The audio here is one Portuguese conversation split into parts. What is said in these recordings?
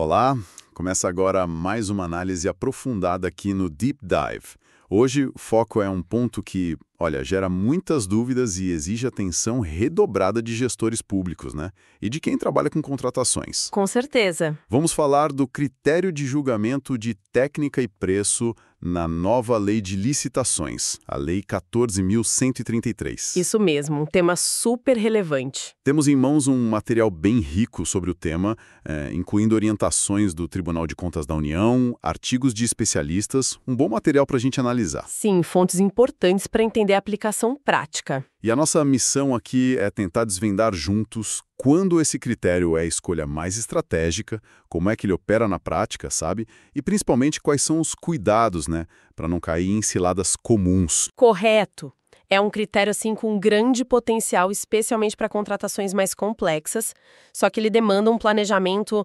Olá, começa agora mais uma análise aprofundada aqui no Deep Dive. Hoje o foco é um ponto que, olha, gera muitas dúvidas e exige atenção redobrada de gestores públicos, né? E de quem trabalha com contratações. Com certeza. Vamos falar do critério de julgamento de técnica e preço na nova Lei de Licitações, a Lei 14.133. Isso mesmo, um tema super relevante. Temos em mãos um material bem rico sobre o tema, incluindo orientações do Tribunal de Contas da União, artigos de especialistas, um bom material para a gente analisar. Sim, fontes importantes para entender a aplicação prática. E a nossa missão aqui é tentar desvendar juntos quando esse critério é a escolha mais estratégica, como é que ele opera na prática, sabe? E principalmente quais são os cuidados, né, para não cair em ciladas comuns. Correto. É um critério assim com grande potencial, especialmente para contratações mais complexas, só que ele demanda um planejamento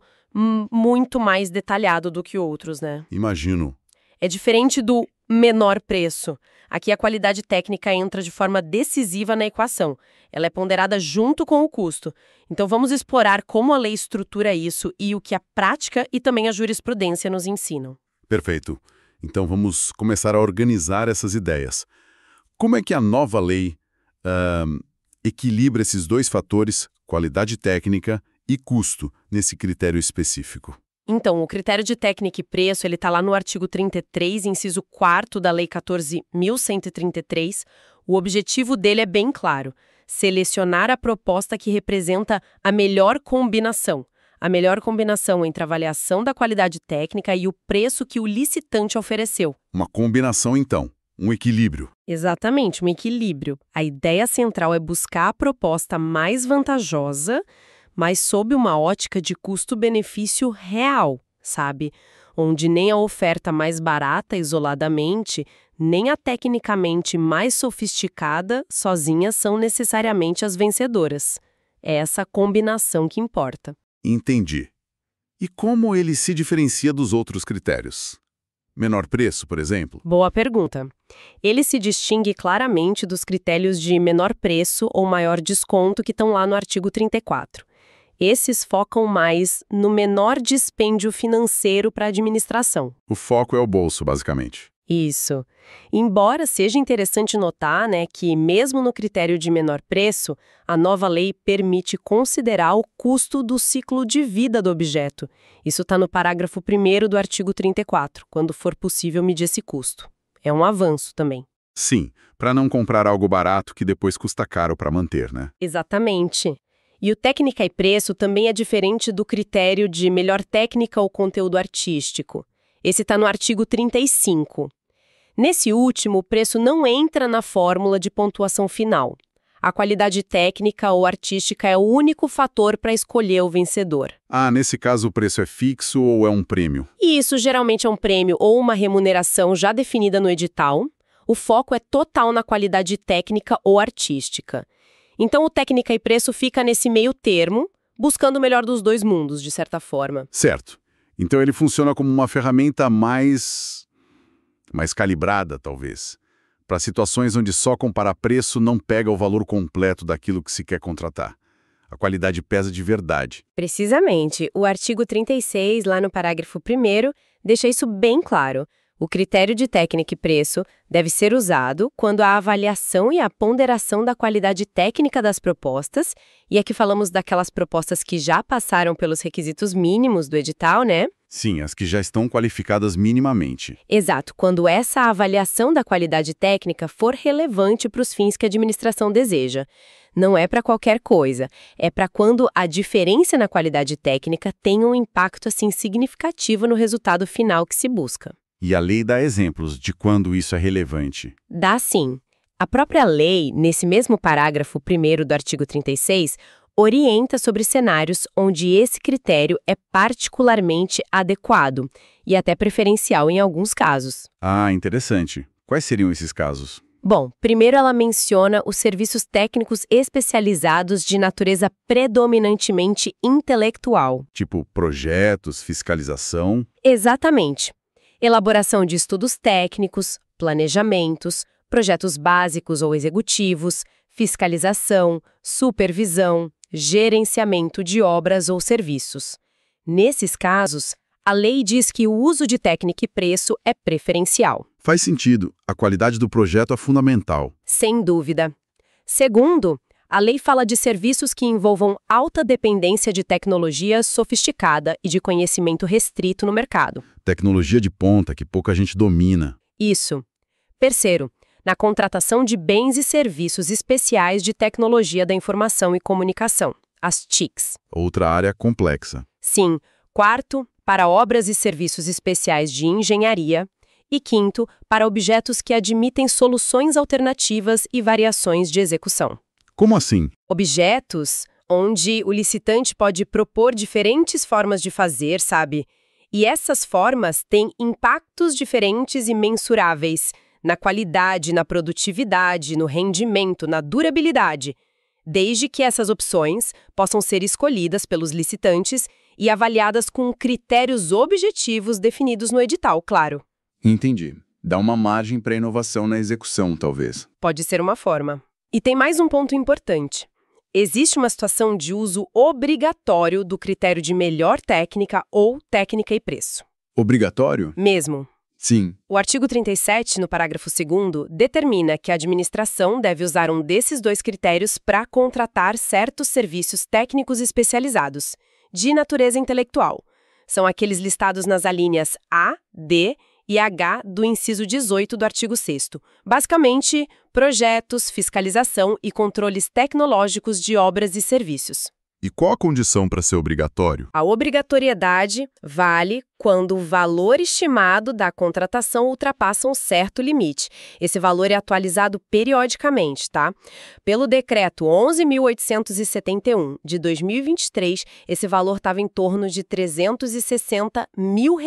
muito mais detalhado do que outros, né? Imagino. É diferente do menor preço. Aqui a qualidade técnica entra de forma decisiva na equação. Ela é ponderada junto com o custo. Então vamos explorar como a lei estrutura isso e o que a prática e também a jurisprudência nos ensinam. Perfeito. Então vamos começar a organizar essas ideias. Como é que a nova lei equilibra esses dois fatores, qualidade técnica e custo, nesse critério específico? Então, o critério de técnica e preço, ele está lá no artigo 33, inciso 4º da Lei 14.133. O objetivo dele é bem claro: selecionar a proposta que representa a melhor combinação entre a avaliação da qualidade técnica e o preço que o licitante ofereceu. Uma combinação, então. Um equilíbrio. Exatamente, um equilíbrio. A ideia central é buscar a proposta mais vantajosa, mas sob uma ótica de custo-benefício real, sabe? Onde nem a oferta mais barata isoladamente, nem a tecnicamente mais sofisticada sozinha são necessariamente as vencedoras. É essa combinação que importa. Entendi. E como ele se diferencia dos outros critérios? Menor preço, por exemplo? Boa pergunta. Ele se distingue claramente dos critérios de menor preço ou maior desconto que estão lá no artigo 34. Esses focam mais no menor dispêndio financeiro para a administração. O foco é o bolso, basicamente. Isso. Embora seja interessante notar, né, que mesmo no critério de menor preço, a nova lei permite considerar o custo do ciclo de vida do objeto. Isso está no parágrafo 1º do artigo 34, quando for possível medir esse custo. É um avanço também. Sim, para não comprar algo barato que depois custa caro para manter, né? Exatamente. E o técnica e preço também é diferente do critério de melhor técnica ou conteúdo artístico. Esse está no artigo 35. Nesse último, o preço não entra na fórmula de pontuação final. A qualidade técnica ou artística é o único fator para escolher o vencedor. Ah, nesse caso o preço é fixo ou é um prêmio? E isso geralmente é um prêmio ou uma remuneração já definida no edital. O foco é total na qualidade técnica ou artística. Então o técnica e preço fica nesse meio termo, buscando o melhor dos dois mundos, de certa forma. Certo. Então ele funciona como uma ferramenta mais calibrada, talvez, para situações onde só comparar preço não pega o valor completo daquilo que se quer contratar. A qualidade pesa de verdade. Precisamente. O artigo 36, lá no parágrafo 1º, deixa isso bem claro. O critério de técnica e preço deve ser usado quando a avaliação e a ponderação da qualidade técnica das propostas, e aqui falamos daquelas propostas que já passaram pelos requisitos mínimos do edital, né? Sim, as que já estão qualificadas minimamente. Exato, quando essa avaliação da qualidade técnica for relevante para os fins que a administração deseja. Não é para qualquer coisa, é para quando a diferença na qualidade técnica tem um impacto assim significativo no resultado final que se busca. E a lei dá exemplos de quando isso é relevante. Dá sim. A própria lei, nesse mesmo parágrafo 1º do artigo 36, orienta sobre cenários onde esse critério é particularmente adequado e até preferencial em alguns casos. Ah, interessante. Quais seriam esses casos? Bom, primeiro ela menciona os serviços técnicos especializados de natureza predominantemente intelectual. Tipo projetos, fiscalização? Exatamente. Elaboração de estudos técnicos, planejamentos, projetos básicos ou executivos, fiscalização, supervisão, gerenciamento de obras ou serviços. Nesses casos, a lei diz que o uso de técnica e preço é preferencial. Faz sentido. A qualidade do projeto é fundamental. Sem dúvida. Segundo, a lei fala de serviços que envolvam alta dependência de tecnologia sofisticada e de conhecimento restrito no mercado. Tecnologia de ponta que pouca gente domina. Isso. Terceiro, na contratação de bens e serviços especiais de tecnologia da informação e comunicação, as TICs. Outra área complexa. Sim. Quarto, para obras e serviços especiais de engenharia. E quinto, para objetos que admitem soluções alternativas e variações de execução. Como assim? Objetos onde o licitante pode propor diferentes formas de fazer, sabe? E essas formas têm impactos diferentes e mensuráveis na qualidade, na produtividade, no rendimento, na durabilidade, desde que essas opções possam ser escolhidas pelos licitantes e avaliadas com critérios objetivos definidos no edital, claro. Entendi. Dá uma margem para inovação na execução, talvez. Pode ser uma forma. E tem mais um ponto importante. Existe uma situação de uso obrigatório do critério de melhor técnica ou técnica e preço. Obrigatório? Mesmo. Sim. O artigo 37, no parágrafo 2º, determina que a administração deve usar um desses dois critérios para contratar certos serviços técnicos especializados, de natureza intelectual. São aqueles listados nas alíneas A, D e H do inciso 18 do artigo 6º. Basicamente, projetos, fiscalização e controles tecnológicos de obras e serviços. E qual a condição para ser obrigatório? A obrigatoriedade vale quando o valor estimado da contratação ultrapassa um certo limite. Esse valor é atualizado periodicamente, tá? Pelo decreto 11.871 de 2023, esse valor estava em torno de R$360 mil.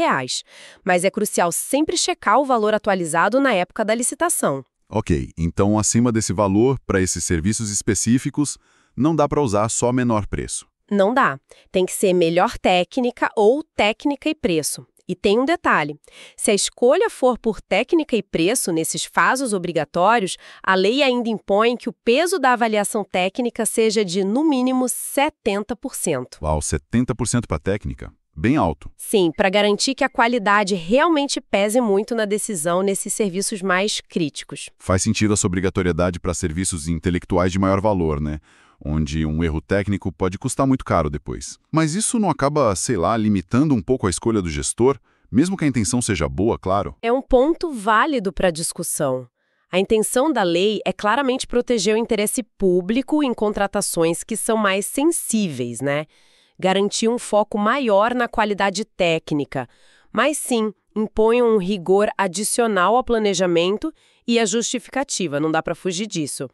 Mas é crucial sempre checar o valor atualizado na época da licitação. Ok, então acima desse valor, para esses serviços específicos, não dá para usar só menor preço. Não dá. Tem que ser melhor técnica ou técnica e preço. E tem um detalhe. Se a escolha for por técnica e preço nesses fasos obrigatórios, a lei ainda impõe que o peso da avaliação técnica seja de, no mínimo, 70%. Uau, 70% para técnica? Bem alto. Sim, para garantir que a qualidade realmente pese muito na decisão nesses serviços mais críticos. Faz sentido essa obrigatoriedade para serviços intelectuais de maior valor, né? Onde um erro técnico pode custar muito caro depois. Mas isso não acaba, sei lá, limitando um pouco a escolha do gestor, mesmo que a intenção seja boa, claro? É um ponto válido para a discussão. A intenção da lei é claramente proteger o interesse público em contratações que são mais sensíveis, né? Garantir um foco maior na qualidade técnica, mas sim, impõe um rigor adicional ao planejamento e à justificativa, não dá para fugir disso.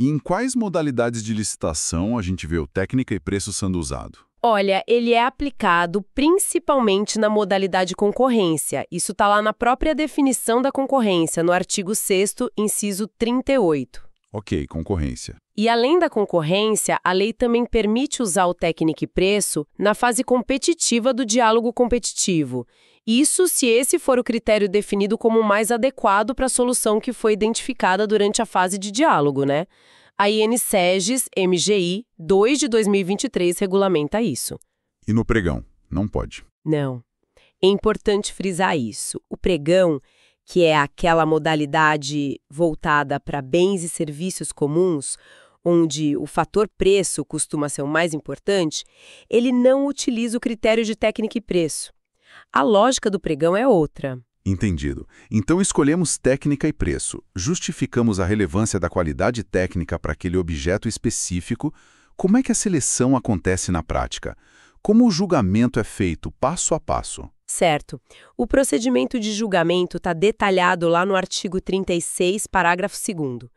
E em quais modalidades de licitação a gente vê o técnica e preço sendo usado? Olha, ele é aplicado principalmente na modalidade concorrência. Isso está lá na própria definição da concorrência, no artigo 6º, inciso 38. Ok, concorrência. E além da concorrência, a lei também permite usar o técnica e preço na fase competitiva do diálogo competitivo. Isso se esse for o critério definido como o mais adequado para a solução que foi identificada durante a fase de diálogo, né? A INSEGES MGI 2 de 2023 regulamenta isso. E no pregão? Não pode. Não. É importante frisar isso. O pregão, que é aquela modalidade voltada para bens e serviços comuns, onde o fator preço costuma ser o mais importante, ele não utiliza o critério de técnica e preço. A lógica do pregão é outra. Entendido. Então escolhemos técnica e preço, justificamos a relevância da qualidade técnica para aquele objeto específico. Como é que a seleção acontece na prática? Como o julgamento é feito passo a passo? Certo. O procedimento de julgamento está detalhado lá no artigo 36, parágrafo 2º.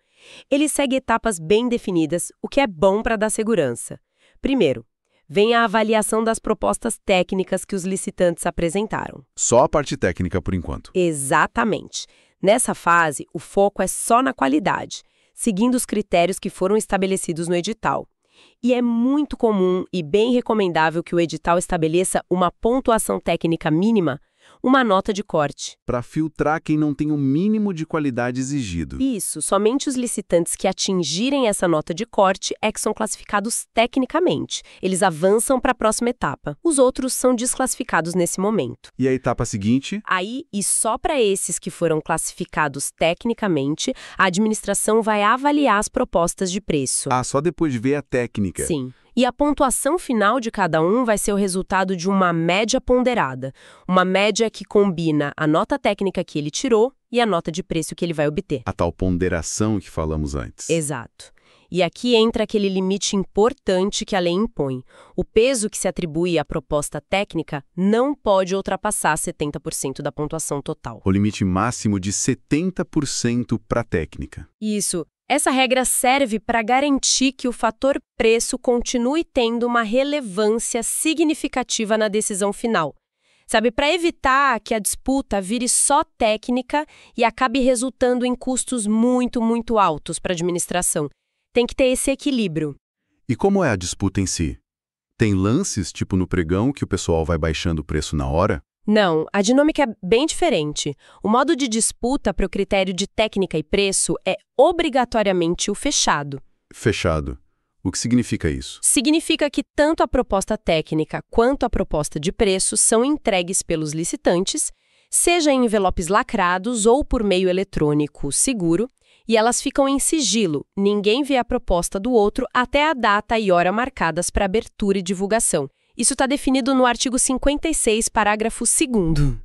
Ele segue etapas bem definidas, o que é bom para dar segurança. Primeiro, vem a avaliação das propostas técnicas que os licitantes apresentaram. Só a parte técnica por enquanto. Exatamente. Nessa fase, o foco é só na qualidade, seguindo os critérios que foram estabelecidos no edital. E é muito comum e bem recomendável que o edital estabeleça uma pontuação técnica mínima, uma nota de corte. Para filtrar quem não tem o mínimo de qualidade exigido. Isso, somente os licitantes que atingirem essa nota de corte é que são classificados tecnicamente. Eles avançam para a próxima etapa. Os outros são desclassificados nesse momento. E a etapa seguinte? Aí, e só para esses que foram classificados tecnicamente, a administração vai avaliar as propostas de preço. Ah, só depois de ver a técnica. Sim. E a pontuação final de cada um vai ser o resultado de uma média ponderada. Uma média que combina a nota técnica que ele tirou e a nota de preço que ele vai obter. A tal ponderação que falamos antes. Exato. E aqui entra aquele limite importante que a lei impõe. O peso que se atribui à proposta técnica não pode ultrapassar 70% da pontuação total. O limite máximo de 70% para a técnica. Isso. Essa regra serve para garantir que o fator preço continue tendo uma relevância significativa na decisão final. Sabe, para evitar que a disputa vire só técnica e acabe resultando em custos muito, muito altos para a administração. Tem que ter esse equilíbrio. E como é a disputa em si? Tem lances, tipo no pregão, que o pessoal vai baixando o preço na hora? Não, a dinâmica é bem diferente. O modo de disputa para o critério de técnica e preço é obrigatoriamente o fechado. Fechado. O que significa isso? Significa que tanto a proposta técnica quanto a proposta de preço são entregues pelos licitantes, seja em envelopes lacrados ou por meio eletrônico seguro, e elas ficam em sigilo. Ninguém vê a proposta do outro até a data e hora marcadas para abertura e divulgação. Isso está definido no artigo 56, parágrafo 2º.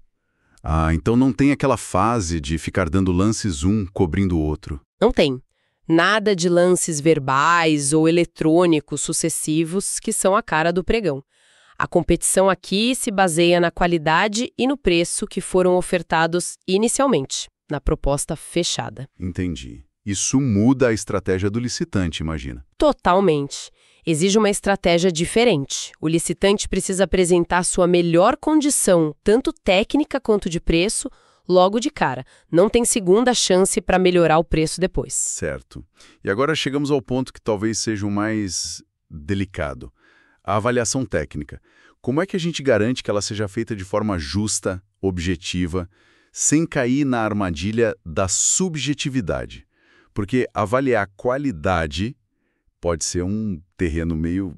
Ah, então não tem aquela fase de ficar dando lances um cobrindo o outro. Não tem. Nada de lances verbais ou eletrônicos sucessivos que são a cara do pregão. A competição aqui se baseia na qualidade e no preço que foram ofertados inicialmente, na proposta fechada. Entendi. Isso muda a estratégia do licitante, imagina. Totalmente. Exige uma estratégia diferente. O licitante precisa apresentar sua melhor condição, tanto técnica quanto de preço, logo de cara. Não tem segunda chance para melhorar o preço depois. Certo. E agora chegamos ao ponto que talvez seja o mais delicado. A avaliação técnica. Como é que a gente garante que ela seja feita de forma justa, objetiva, sem cair na armadilha da subjetividade? Porque avaliar qualidade pode ser um terreno meio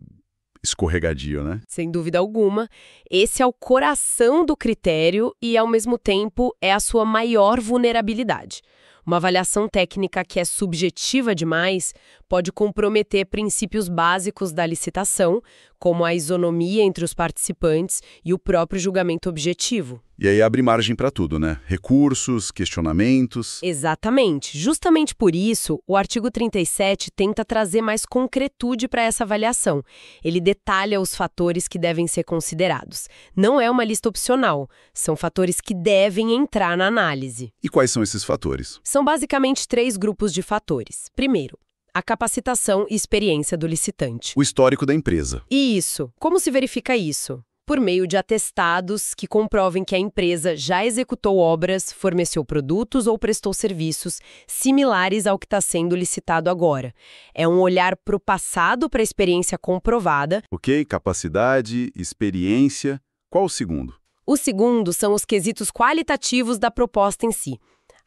escorregadio, né? Sem dúvida alguma. Esse é o coração do critério e, ao mesmo tempo, é a sua maior vulnerabilidade. Uma avaliação técnica que é subjetiva demais pode comprometer princípios básicos da licitação, como a isonomia entre os participantes e o próprio julgamento objetivo. E aí abre margem para tudo, né? Recursos, questionamentos. Exatamente. Justamente por isso, o artigo 37 tenta trazer mais concretude para essa avaliação. Ele detalha os fatores que devem ser considerados. Não é uma lista opcional, são fatores que devem entrar na análise. E quais são esses fatores? São basicamente 3 grupos de fatores. Primeiro, a capacitação e experiência do licitante. O histórico da empresa. E isso, como se verifica isso? Por meio de atestados que comprovem que a empresa já executou obras, forneceu produtos ou prestou serviços similares ao que está sendo licitado agora. É um olhar para o passado, para a experiência comprovada. Ok, capacidade, experiência. Qual o segundo? O segundo são os quesitos qualitativos da proposta em si.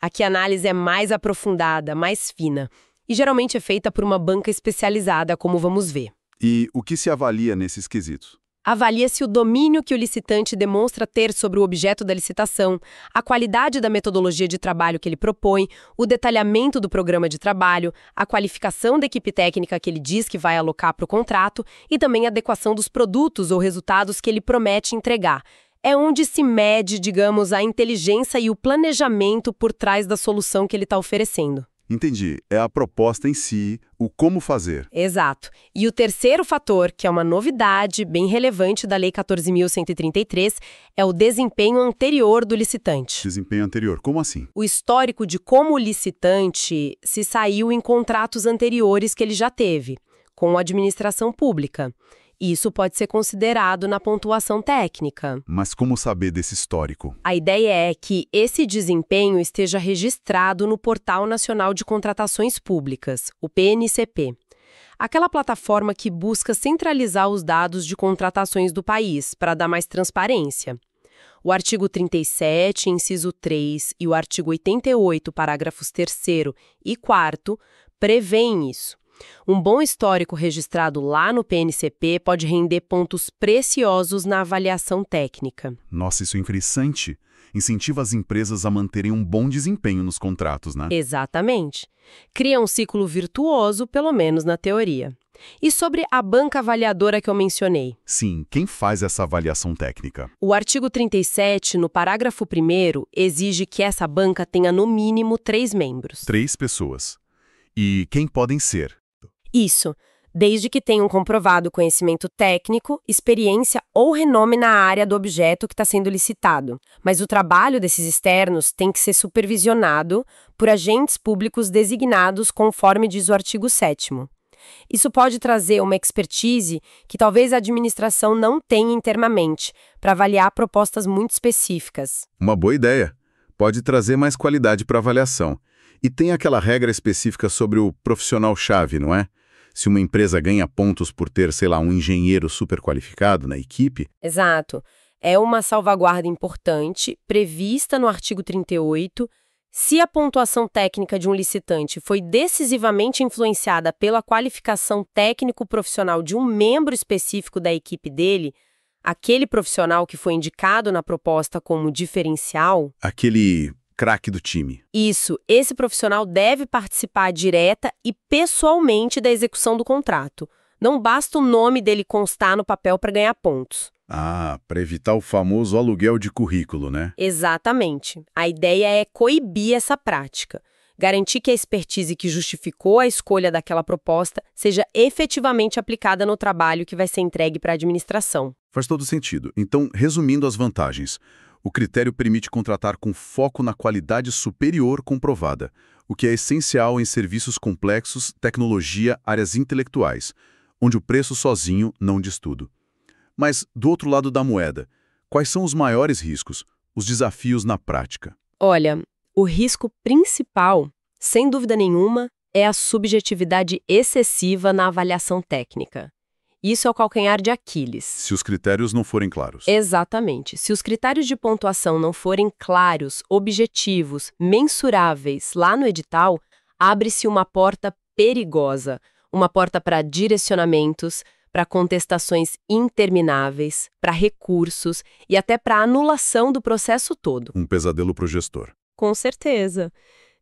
Aqui a análise é mais aprofundada, mais fina, e geralmente é feita por uma banca especializada, como vamos ver. E o que se avalia nesses quesitos? Avalia-se o domínio que o licitante demonstra ter sobre o objeto da licitação, a qualidade da metodologia de trabalho que ele propõe, o detalhamento do programa de trabalho, a qualificação da equipe técnica que ele diz que vai alocar para o contrato e também a adequação dos produtos ou resultados que ele promete entregar. É onde se mede, digamos, a inteligência e o planejamento por trás da solução que ele está oferecendo. Entendi. É a proposta em si, o como fazer. Exato. E o terceiro fator, que é uma novidade bem relevante da Lei 14.133, é o desempenho anterior do licitante. Desempenho anterior, como assim? O histórico de como o licitante se saiu em contratos anteriores que ele já teve, com a administração pública. Isso pode ser considerado na pontuação técnica. Mas como saber desse histórico? A ideia é que esse desempenho esteja registrado no Portal Nacional de Contratações Públicas, o PNCP. Aquela plataforma que busca centralizar os dados de contratações do país para dar mais transparência. O artigo 37, inciso 3, e o artigo 88, parágrafos 3º e 4º, prevêem isso. Um bom histórico registrado lá no PNCP pode render pontos preciosos na avaliação técnica. Nossa, isso é interessante. Incentiva as empresas a manterem um bom desempenho nos contratos, né? Exatamente. Cria um ciclo virtuoso, pelo menos na teoria. E sobre a banca avaliadora que eu mencionei? Sim, quem faz essa avaliação técnica? O artigo 37, no parágrafo 1º, exige que essa banca tenha no mínimo 3 membros. 3 pessoas. E quem podem ser? Isso, desde que tenham comprovado conhecimento técnico, experiência ou renome na área do objeto que está sendo licitado. Mas o trabalho desses externos tem que ser supervisionado por agentes públicos designados conforme diz o artigo 7º. Isso pode trazer uma expertise que talvez a administração não tenha internamente, para avaliar propostas muito específicas. Uma boa ideia. Pode trazer mais qualidade para a avaliação. E tem aquela regra específica sobre o profissional-chave, não é? Se uma empresa ganha pontos por ter, sei lá, um engenheiro super qualificado na equipe. Exato. É uma salvaguarda importante, prevista no artigo 38. Se a pontuação técnica de um licitante foi decisivamente influenciada pela qualificação técnico-profissional de um membro específico da equipe dele, aquele profissional que foi indicado na proposta como diferencial... Aquele craque do time. Isso, esse profissional deve participar direta e pessoalmente da execução do contrato. Não basta o nome dele constar no papel para ganhar pontos. Ah, para evitar o famoso aluguel de currículo, né? Exatamente. A ideia é coibir essa prática. Garantir que a expertise que justificou a escolha daquela proposta seja efetivamente aplicada no trabalho que vai ser entregue para a administração. Faz todo sentido. Então, resumindo as vantagens, o critério permite contratar com foco na qualidade superior comprovada, o que é essencial em serviços complexos, tecnologia, áreas intelectuais, onde o preço sozinho não diz tudo. Mas, do outro lado da moeda, quais são os maiores riscos, os desafios na prática? Olha, o risco principal, sem dúvida nenhuma, é a subjetividade excessiva na avaliação técnica. Isso é o calcanhar de Aquiles. Se os critérios não forem claros. Exatamente. Se os critérios de pontuação não forem claros, objetivos, mensuráveis lá no edital, abre-se uma porta perigosa, uma porta para direcionamentos, para contestações intermináveis, para recursos e até para anulação do processo todo. Um pesadelo para o gestor. Com certeza.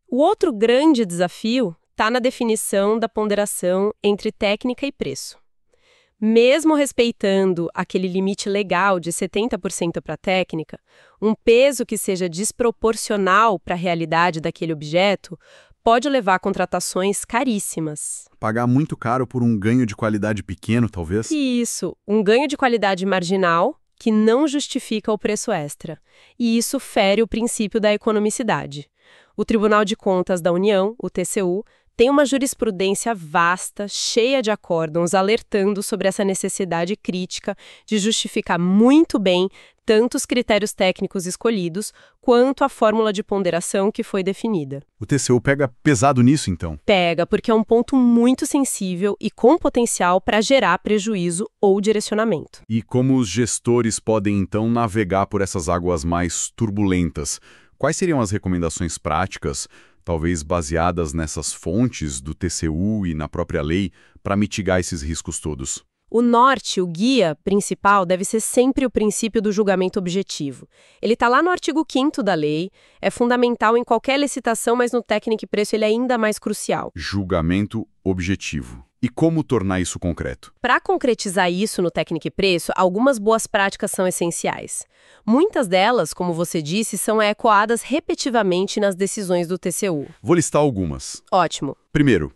O outro grande desafio está na definição da ponderação entre técnica e preço. Mesmo respeitando aquele limite legal de 70% para a técnica, um peso que seja desproporcional para a realidade daquele objeto pode levar a contratações caríssimas. Pagar muito caro por um ganho de qualidade pequeno, talvez? Isso, um ganho de qualidade marginal que não justifica o preço extra. E isso fere o princípio da economicidade. O Tribunal de Contas da União, o TCU, tem uma jurisprudência vasta, cheia de acórdãos, alertando sobre essa necessidade crítica de justificar muito bem tanto os critérios técnicos escolhidos, quanto a fórmula de ponderação que foi definida. O TCU pega pesado nisso, então? Pega, porque é um ponto muito sensível e com potencial para gerar prejuízo ou direcionamento. E como os gestores podem, então, navegar por essas águas mais turbulentas? Quais seriam as recomendações práticas, talvez baseadas nessas fontes do TCU e na própria lei, para mitigar esses riscos todos? O norte, o guia principal, deve ser sempre o princípio do julgamento objetivo. Ele está lá no artigo 5º da lei, é fundamental em qualquer licitação, mas no técnico e preço ele é ainda mais crucial. Julgamento objetivo. E como tornar isso concreto? Para concretizar isso no técnico e preço, algumas boas práticas são essenciais. Muitas delas, como você disse, são ecoadas repetitivamente nas decisões do TCU. Vou listar algumas. Ótimo. Primeiro,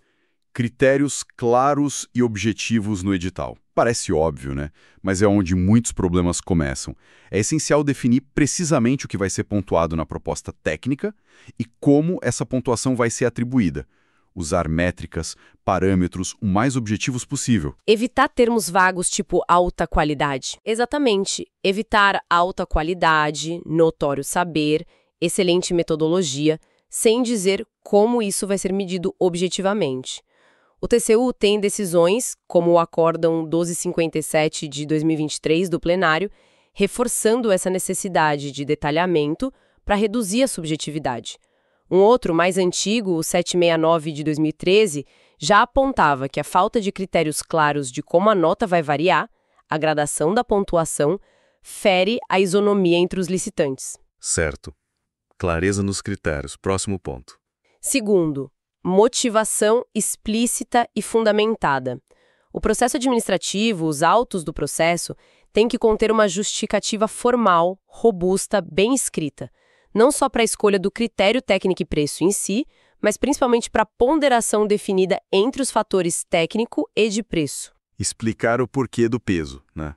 critérios claros e objetivos no edital. Parece óbvio, né? Mas é onde muitos problemas começam. É essencial definir precisamente o que vai ser pontuado na proposta técnica e como essa pontuação vai ser atribuída. Usar métricas, parâmetros o mais objetivos possível. Evitar termos vagos tipo alta qualidade. Exatamente. Evitar alta qualidade, notório saber, excelente metodologia, sem dizer como isso vai ser medido objetivamente. O TCU tem decisões, como o Acórdão 1257 de 2023 do plenário, reforçando essa necessidade de detalhamento para reduzir a subjetividade. Um outro, mais antigo, o 769 de 2013, já apontava que a falta de critérios claros de como a nota vai variar, a gradação da pontuação, fere a isonomia entre os licitantes. Certo. Clareza nos critérios. Próximo ponto. Segundo, motivação explícita e fundamentada. O processo administrativo, os autos do processo, têm que conter uma justificativa formal, robusta, bem escrita. Não só para a escolha do critério técnico e preço em si, mas principalmente para a ponderação definida entre os fatores técnico e de preço. Explicar o porquê do peso, né?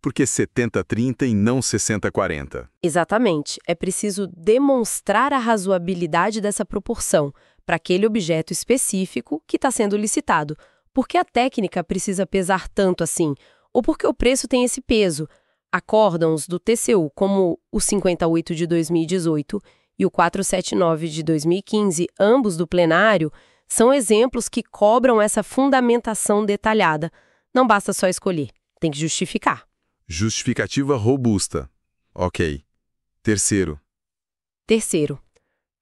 Por que 70-30 e não 60-40? Exatamente. É preciso demonstrar a razoabilidade dessa proporção para aquele objeto específico que está sendo licitado. Por que a técnica precisa pesar tanto assim? Ou porque o preço tem esse peso? Acórdãos do TCU, como o 58 de 2018 e o 479 de 2015, ambos do plenário, são exemplos que cobram essa fundamentação detalhada. Não basta só escolher, tem que justificar. Justificativa robusta. Ok. Terceiro,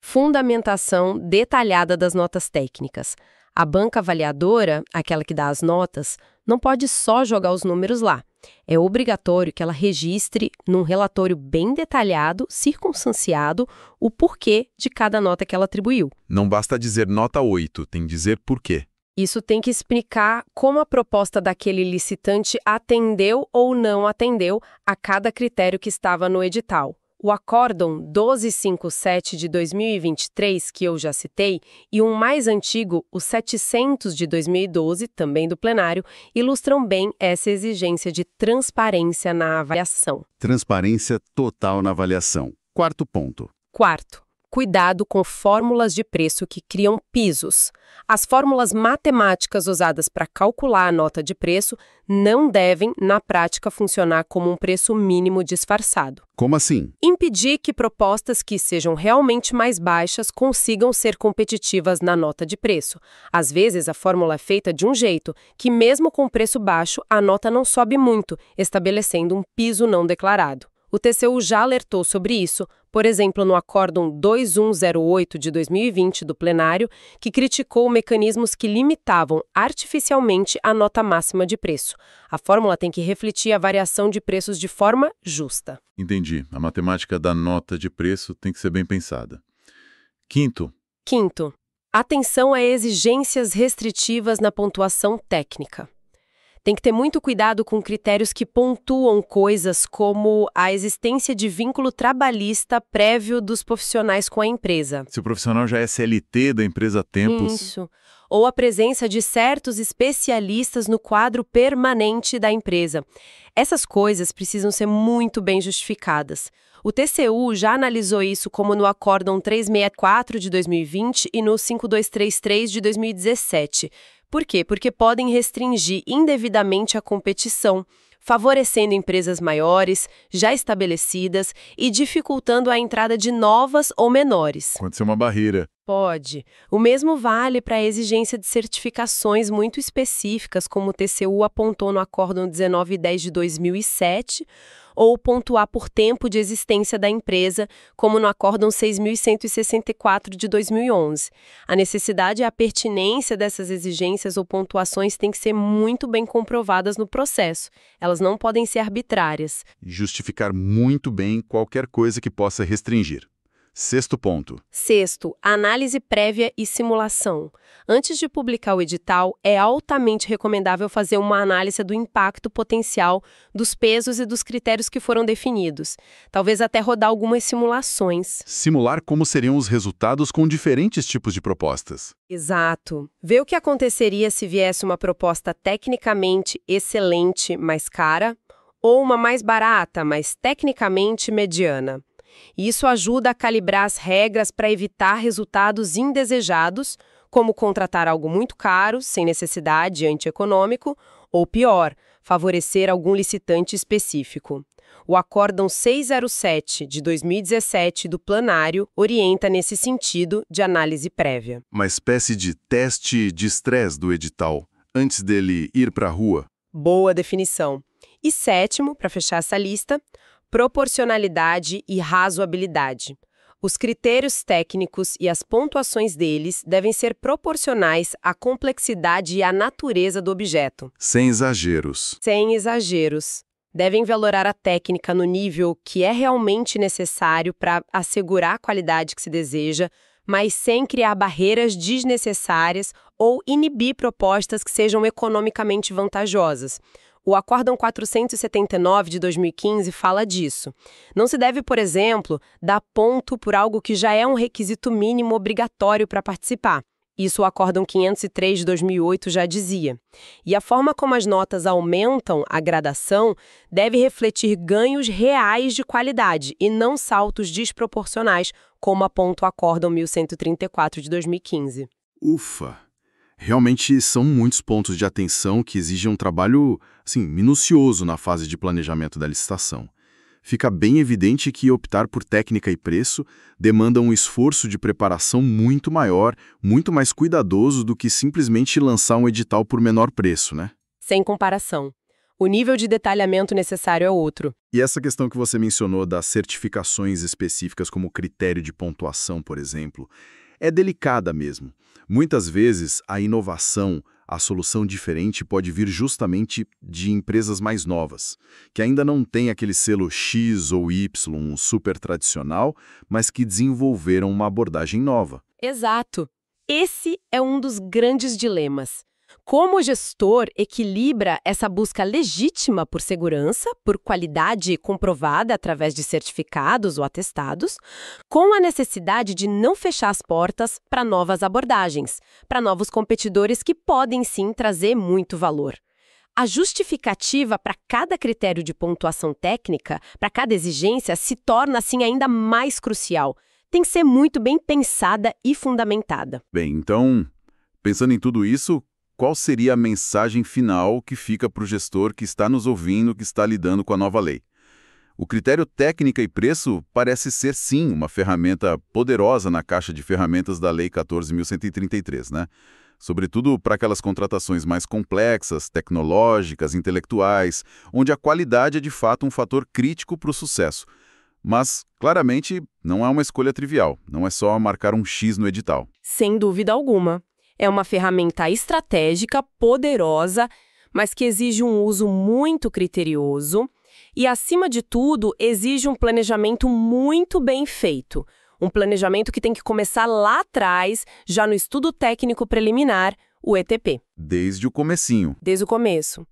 fundamentação detalhada das notas técnicas. A banca avaliadora, aquela que dá as notas, não pode só jogar os números lá. É obrigatório que ela registre, num relatório bem detalhado, circunstanciado, o porquê de cada nota que ela atribuiu. não basta dizer nota 8, tem que dizer por quê. Isso tem que explicar como a proposta daquele licitante atendeu ou não atendeu a cada critério que estava no edital. O Acórdão 1257 de 2023, que eu já citei, e um mais antigo, o 700 de 2012, também do plenário, ilustram bem essa exigência de transparência na avaliação. Transparência total na avaliação. Quarto ponto. Quarto, cuidado com fórmulas de preço que criam pisos. As fórmulas matemáticas usadas para calcular a nota de preço não devem, na prática, funcionar como um preço mínimo disfarçado. Como assim? Impedir que propostas que sejam realmente mais baixas consigam ser competitivas na nota de preço. Às vezes, a fórmula é feita de um jeito que, mesmo com preço baixo, a nota não sobe muito, estabelecendo um piso não declarado. O TCU já alertou sobre isso, por exemplo, no Acórdão 2108 de 2020 do plenário, que criticou mecanismos que limitavam artificialmente a nota máxima de preço. A fórmula tem que refletir a variação de preços de forma justa. Entendi. A matemática da nota de preço tem que ser bem pensada. Quinto, Atenção a exigências restritivas na pontuação técnica. Tem que ter muito cuidado com critérios que pontuam coisas como a existência de vínculo trabalhista prévio dos profissionais com a empresa. se o profissional já é CLT da empresa há tempos, Isso. Ou a presença de certos especialistas no quadro permanente da empresa. Essas coisas precisam ser muito bem justificadas. O TCU já analisou isso como no Acórdão 364 de 2020 e no 5233 de 2017. Por quê? Porque podem restringir indevidamente a competição, favorecendo empresas maiores, já estabelecidas e dificultando a entrada de novas ou menores. aconteceu uma barreira. Pode. O mesmo vale para a exigência de certificações muito específicas, como o TCU apontou no Acórdão 1910 de 2007, ou pontuar por tempo de existência da empresa, como no Acórdão 6.164 de 2011. A necessidade e a pertinência dessas exigências ou pontuações têm que ser muito bem comprovadas no processo. Elas não podem ser arbitrárias. E justificar muito bem qualquer coisa que possa restringir. Sexto ponto. Sexto, análise prévia e simulação. Antes de publicar o edital, é altamente recomendável fazer uma análise do impacto potencial, dos pesos e dos critérios que foram definidos. Talvez até rodar algumas simulações. Simular como seriam os resultados com diferentes tipos de propostas. Exato. Ver o que aconteceria se viesse uma proposta tecnicamente excelente, mais cara, ou uma mais barata, mas tecnicamente mediana. Isso ajuda a calibrar as regras para evitar resultados indesejados, como contratar algo muito caro, sem necessidade e antieconômico, ou pior, favorecer algum licitante específico. O Acórdão 607, de 2017, do plenário, orienta nesse sentido de análise prévia. Uma espécie de teste de estresse do edital, antes dele ir para a rua. Boa definição. E sétimo, para fechar essa lista, proporcionalidade e razoabilidade. Os critérios técnicos e as pontuações deles devem ser proporcionais à complexidade e à natureza do objeto. Sem exageros. Sem exageros. Devem valorar a técnica no nível que é realmente necessário para assegurar a qualidade que se deseja, mas sem criar barreiras desnecessárias ou inibir propostas que sejam economicamente vantajosas. O Acórdão 479 de 2015 fala disso. Não se deve, por exemplo, dar ponto por algo que já é um requisito mínimo obrigatório para participar. Isso o Acórdão 503 de 2008 já dizia. E a forma como as notas aumentam a gradação deve refletir ganhos reais de qualidade e não saltos desproporcionais, como aponta o Acórdão 1134 de 2015. Ufa! Realmente são muitos pontos de atenção que exigem um trabalho, minucioso na fase de planejamento da licitação. Fica bem evidente que optar por técnica e preço demanda um esforço de preparação muito maior, muito mais cuidadoso do que simplesmente lançar um edital por menor preço, né? Sem comparação. O nível de detalhamento necessário é outro. E essa questão que você mencionou das certificações específicas como critério de pontuação, por exemplo, é delicada mesmo. Muitas vezes, a inovação, a solução diferente pode vir justamente de empresas mais novas, que ainda não têm aquele selo X ou Y, um super tradicional, mas que desenvolveram uma abordagem nova. Exato. Esse é um dos grandes dilemas. Como o gestor equilibra essa busca legítima por segurança, por qualidade comprovada através de certificados ou atestados, com a necessidade de não fechar as portas para novas abordagens, para novos competidores que podem sim trazer muito valor. A justificativa para cada critério de pontuação técnica, para cada exigência, se torna assim ainda mais crucial. Tem que ser muito bem pensada e fundamentada. Bem, então, pensando em tudo isso, qual seria a mensagem final que fica para o gestor que está nos ouvindo, que está lidando com a nova lei? O critério técnica e preço parece ser, sim, uma ferramenta poderosa na caixa de ferramentas da Lei 14.133, né? Sobretudo para aquelas contratações mais complexas, tecnológicas, intelectuais, onde a qualidade é de fato um fator crítico para o sucesso. Mas, claramente, não é uma escolha trivial, não é só marcar um X no edital. Sem dúvida alguma. É uma ferramenta estratégica, poderosa, mas que exige um uso muito criterioso e, acima de tudo, exige um planejamento muito bem feito. Um planejamento que tem que começar lá atrás, já no estudo técnico preliminar, o ETP. Desde o comecinho. Desde o começo.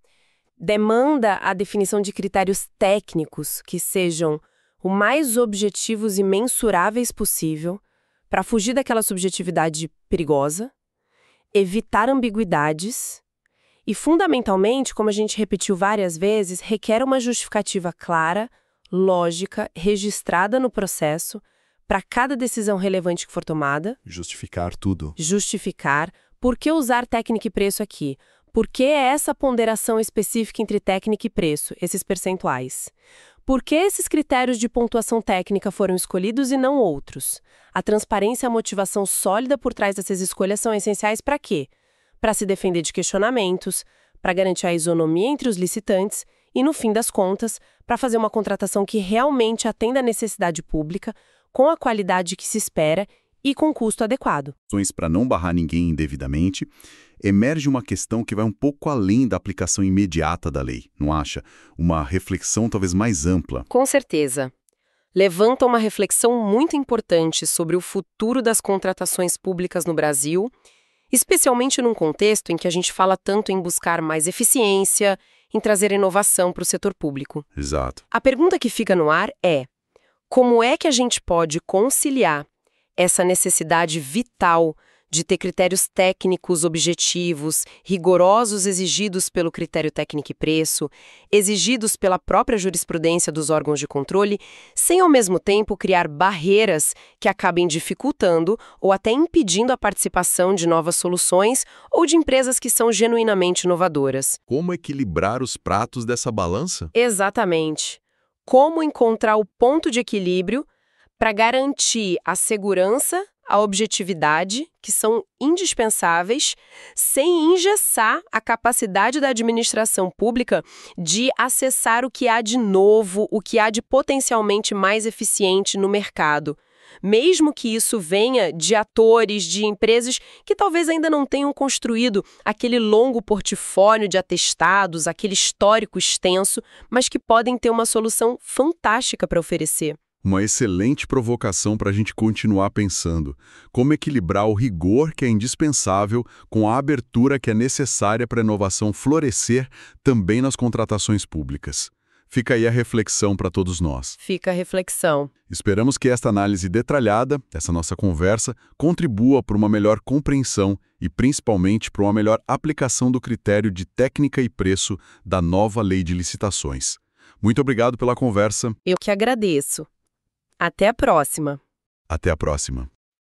Demanda a definição de critérios técnicos que sejam o mais objetivos e mensuráveis possível para fugir daquela subjetividade perigosa, evitar ambiguidades e, fundamentalmente, como a gente repetiu várias vezes, requer uma justificativa clara, lógica, registrada no processo, para cada decisão relevante que for tomada. Justificar tudo. Justificar. Por que usar técnica e preço aqui? Por que essa ponderação específica entre técnica e preço, esses percentuais? Por que esses critérios de pontuação técnica foram escolhidos e não outros? A transparência e a motivação sólida por trás dessas escolhas são essenciais para quê? Para se defender de questionamentos, para garantir a isonomia entre os licitantes e, no fim das contas, para fazer uma contratação que realmente atenda à necessidade pública, com a qualidade que se espera e com custo adequado. Para não barrar ninguém indevidamente, emerge uma questão que vai um pouco além da aplicação imediata da lei, não acha? Uma reflexão talvez mais ampla. Com certeza. Levanta uma reflexão muito importante sobre o futuro das contratações públicas no Brasil, especialmente num contexto em que a gente fala tanto em buscar mais eficiência, em trazer inovação para o setor público. Exato. A pergunta que fica no ar é: como é que a gente pode conciliar essa necessidade vital de ter critérios técnicos objetivos, rigorosos exigidos pelo critério técnico e preço, exigidos pela própria jurisprudência dos órgãos de controle, sem ao mesmo tempo criar barreiras que acabem dificultando ou até impedindo a participação de novas soluções ou de empresas que são genuinamente inovadoras. Como equilibrar os pratos dessa balança? Exatamente. Como encontrar o ponto de equilíbrio para garantir a segurança, a objetividade, que são indispensáveis, sem engessar a capacidade da administração pública de acessar o que há de novo, o que há de potencialmente mais eficiente no mercado. Mesmo que isso venha de atores, de empresas que talvez ainda não tenham construído aquele longo portfólio de atestados, aquele histórico extenso, mas que podem ter uma solução fantástica para oferecer. Uma excelente provocação para a gente continuar pensando. Como equilibrar o rigor que é indispensável com a abertura que é necessária para a inovação florescer também nas contratações públicas. Fica aí a reflexão para todos nós. Fica a reflexão. Esperamos que esta análise detalhada, essa nossa conversa, contribua para uma melhor compreensão e principalmente para uma melhor aplicação do critério de técnica e preço da nova lei de licitações. Muito obrigado pela conversa. Eu que agradeço. Até a próxima. Até a próxima.